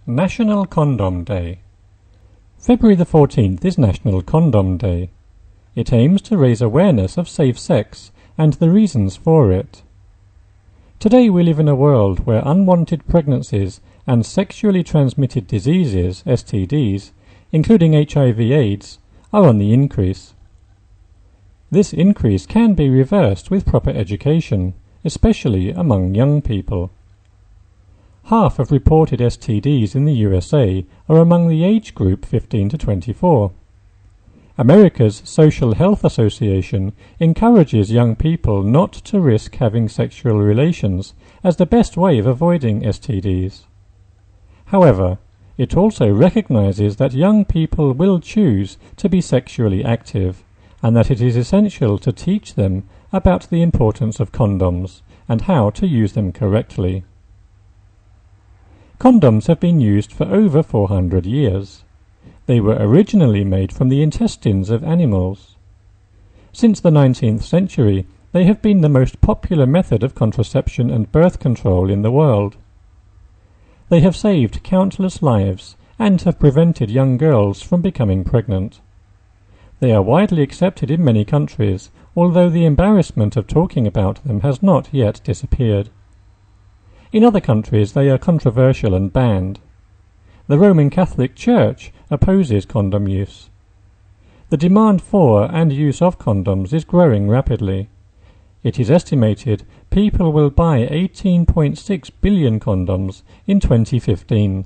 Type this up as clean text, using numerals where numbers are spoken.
National Condom Day. February the 14th is National Condom Day. It aims to raise awareness of safe sex and the reasons for it. Today we live in a world where unwanted pregnancies and sexually transmitted diseases, STDs, including HIV/AIDS, are on the increase. This increase can be reversed with proper education, especially among young people. Half of reported STDs in the USA are among the age group 15 to 24. America's Social Health Association encourages young people not to risk having sexual relations as the best way of avoiding STDs. However, it also recognizes that young people will choose to be sexually active, and that it is essential to teach them about the importance of condoms and how to use them correctly. Condoms have been used for over 400 years. They were originally made from the intestines of animals. Since the 19th century, they have been the most popular method of contraception and birth control in the world. They have saved countless lives and have prevented young girls from becoming pregnant. They are widely accepted in many countries, although the embarrassment of talking about them has not yet disappeared. In other countries they are controversial and banned. The Roman Catholic Church opposes condom use. The demand for and use of condoms is growing rapidly. It is estimated people will buy 18.6 billion condoms in 2015.